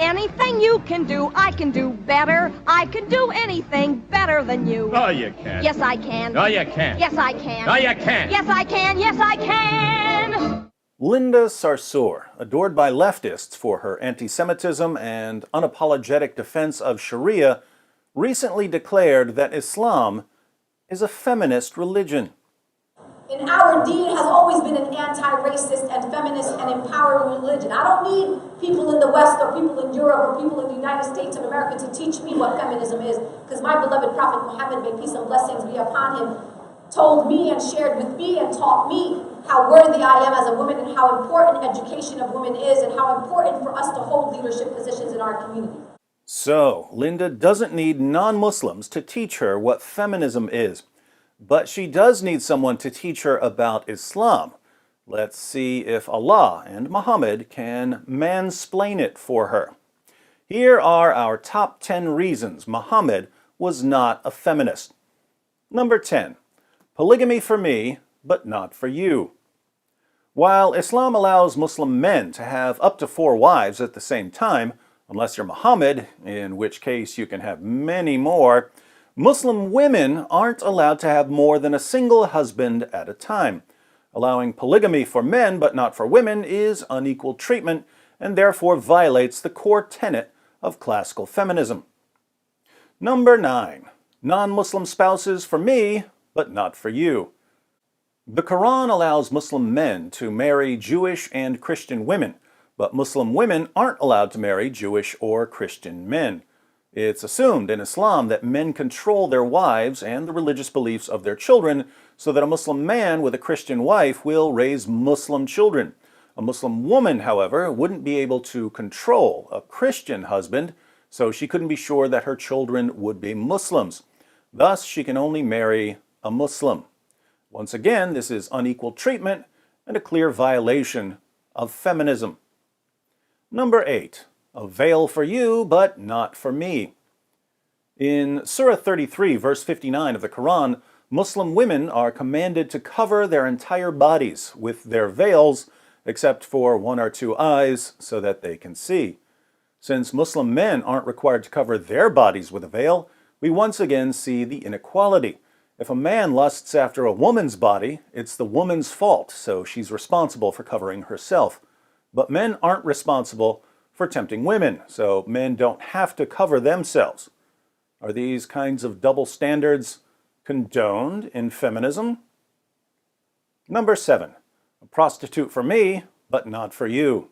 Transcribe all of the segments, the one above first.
Anything you can do, I can do better. I can do anything better than you. No, you can't. Yes, I can. No, you can't. Yes, I can. No, you can't. Yes, I can. Yes, I can. Linda Sarsour, adored by leftists for her anti-Semitism and unapologetic defense of Sharia, recently declared that Islam is a feminist religion. And our deen has always been an anti-racist and feminist and empowering religion. I don't need people in the West or people in Europe or people in the United States of America to teach me what feminism is, because my beloved Prophet Muhammad, may peace and blessings be upon him, told me and shared with me and taught me how worthy I am as a woman and how important education of women is and how important for us to hold leadership positions in our community. So, Linda doesn't need non-Muslims to teach her what feminism is. But she does need someone to teach her about Islam. Let's see if Allah and Muhammad can mansplain it for her. Here are our top 10 reasons Muhammad was not a feminist. Number 10. Polygamy for me, but not for you. While Islam allows Muslim men to have up to 4 wives at the same time, unless you're Muhammad, in which case you can have many more, Muslim women aren't allowed to have more than a single husband at a time. Allowing polygamy for men but not for women is unequal treatment and therefore violates the core tenet of classical feminism. Number 9. Non-Muslim spouses for me but not for you. The Quran allows Muslim men to marry Jewish and Christian women, but Muslim women aren't allowed to marry Jewish or Christian men. It's assumed in Islam that men control their wives and the religious beliefs of their children, so that a Muslim man with a Christian wife will raise Muslim children. A Muslim woman, however, wouldn't be able to control a Christian husband, so she couldn't be sure that her children would be Muslims. Thus, she can only marry a Muslim. Once again, this is unequal treatment and a clear violation of feminism. Number 8. A veil for you, but not for me. In Surah 33, verse 59 of the Quran, Muslim women are commanded to cover their entire bodies with their veils, except for 1 or 2 eyes, so that they can see. Since Muslim men aren't required to cover their bodies with a veil, we once again see the inequality. If a man lusts after a woman's body, it's the woman's fault, so she's responsible for covering herself. But men aren't responsible for tempting women, so men don't have to cover themselves. Are these kinds of double standards condoned in feminism? Number 7. A prostitute for me, but not for you.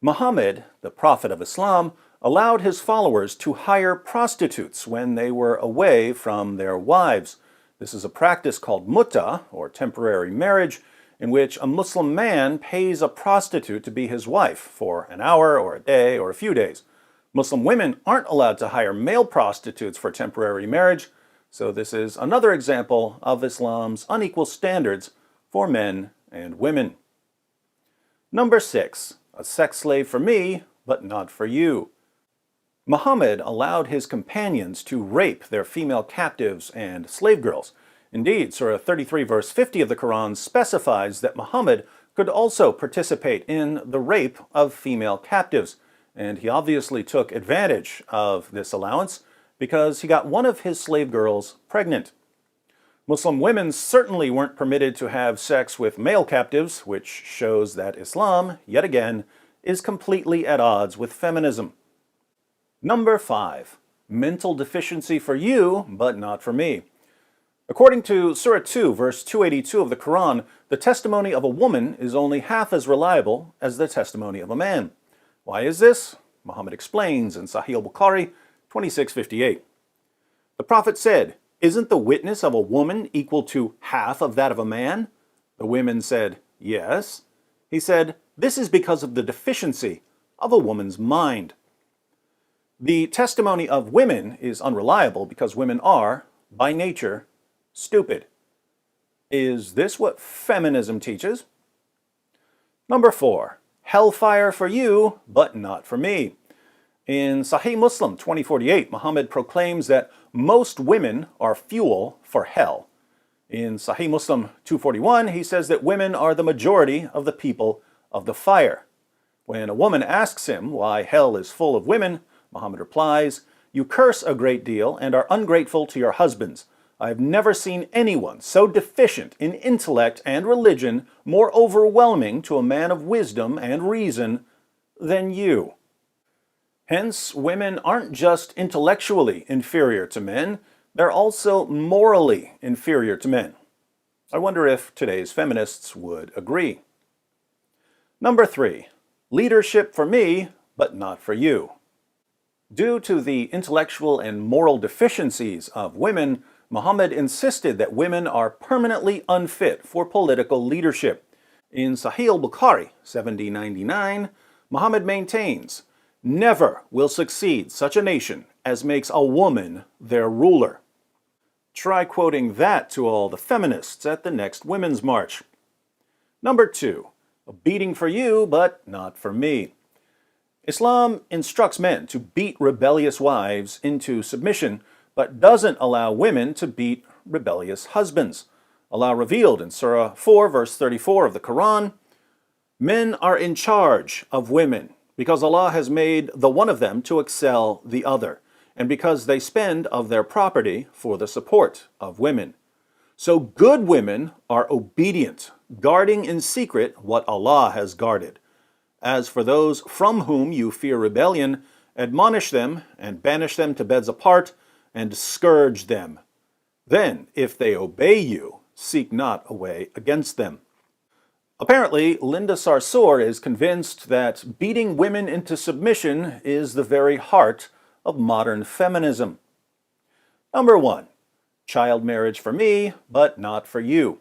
Muhammad, the prophet of Islam, allowed his followers to hire prostitutes when they were away from their wives. This is a practice called mutta, or temporary marriage, in which a Muslim man pays a prostitute to be his wife for an hour or a day or a few days. Muslim women aren't allowed to hire male prostitutes for temporary marriage, so this is another example of Islam's unequal standards for men and women. Number 6. A sex slave for me, but not for you. Muhammad allowed his companions to rape their female captives and slave girls. Indeed, Surah 33 verse 50 of the Quran specifies that Muhammad could also participate in the rape of female captives, and he obviously took advantage of this allowance because he got one of his slave girls pregnant. Muslim women certainly weren't permitted to have sex with male captives, which shows that Islam, yet again, is completely at odds with feminism. Number 5. Mental deficiency for you, but not for me. According to Surah 2, verse 282 of the Quran, the testimony of a woman is only half as reliable as the testimony of a man. Why is this? Muhammad explains in Sahih al-Bukhari 2658. The Prophet said, "Isn't the witness of a woman equal to half of that of a man?" The women said, "Yes." He said, "This is because of the deficiency of a woman's mind." The testimony of women is unreliable because women are, by nature, stupid. Is this what feminism teaches? Number 4. Hellfire for you, but not for me. In Sahih Muslim 2048, Muhammad proclaims that most women are fuel for hell. In Sahih Muslim 241, he says that women are the majority of the people of the fire. When a woman asks him why hell is full of women, Muhammad replies, "You curse a great deal and are ungrateful to your husbands. I have never seen anyone so deficient in intellect and religion, more overwhelming to a man of wisdom and reason than you." Hence, women aren't just intellectually inferior to men, they're also morally inferior to men. I wonder if today's feminists would agree. Number 3, leadership for me, but not for you. Due to the intellectual and moral deficiencies of women, Muhammad insisted that women are permanently unfit for political leadership. In Sahih al-Bukhari 7099, Muhammad maintains, "Never will succeed such a nation as makes a woman their ruler." Try quoting that to all the feminists at the next Women's March. Number 2, a beating for you, but not for me. Islam instructs men to beat rebellious wives into submission, but doesn't allow women to beat rebellious husbands. Allah revealed in Surah 4, verse 34 of the Quran, "Men are in charge of women, because Allah has made the one of them to excel the other, and because they spend of their property for the support of women. So good women are obedient, guarding in secret what Allah has guarded. As for those from whom you fear rebellion, admonish them and banish them to beds apart and scourge them. Then, if they obey you, seek not a way against them." Apparently, Linda Sarsour is convinced that beating women into submission is the very heart of modern feminism. Number 1, child marriage for me, but not for you.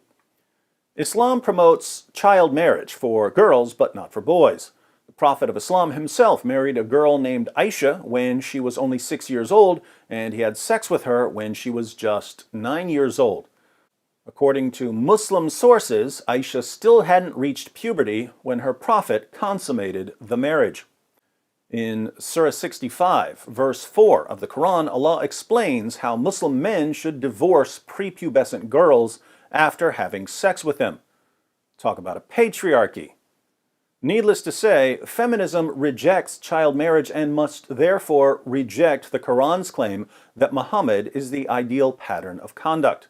Islam promotes child marriage for girls, but not for boys. The Prophet of Islam himself married a girl named Aisha when she was only 6 years old, and he had sex with her when she was just 9 years old. According to Muslim sources, Aisha still hadn't reached puberty when her prophet consummated the marriage. In Surah 65, verse 4 of the Quran, Allah explains how Muslim men should divorce prepubescent girls after having sex with them. Talk about a patriarchy. Needless to say, feminism rejects child marriage and must therefore reject the Quran's claim that Muhammad is the ideal pattern of conduct.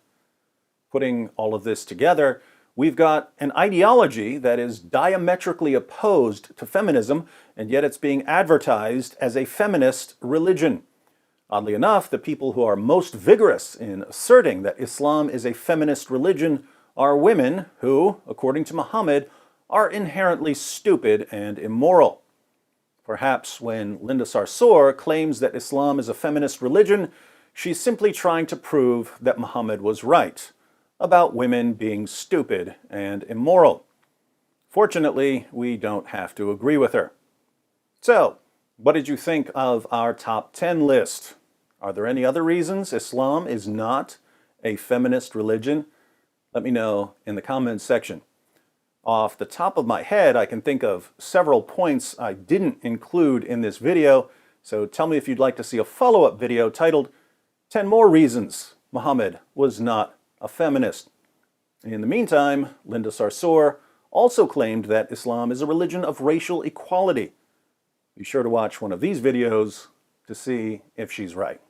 Putting all of this together, we've got an ideology that is diametrically opposed to feminism, and yet it's being advertised as a feminist religion. Oddly enough, the people who are most vigorous in asserting that Islam is a feminist religion are women who, according to Muhammad, are inherently stupid and immoral. Perhaps when Linda Sarsour claims that Islam is a feminist religion, she's simply trying to prove that Muhammad was right about women being stupid and immoral. Fortunately, we don't have to agree with her. So, what did you think of our top 10 list? Are there any other reasons Islam is not a feminist religion? Let me know in the comments section. Off the top of my head, I can think of several points I didn't include in this video, so tell me if you'd like to see a follow-up video titled 10 More Reasons Muhammad Was Not a Feminist. In the meantime, Linda Sarsour also claimed that Islam is a religion of racial equality. Be sure to watch one of these videos to see if she's right.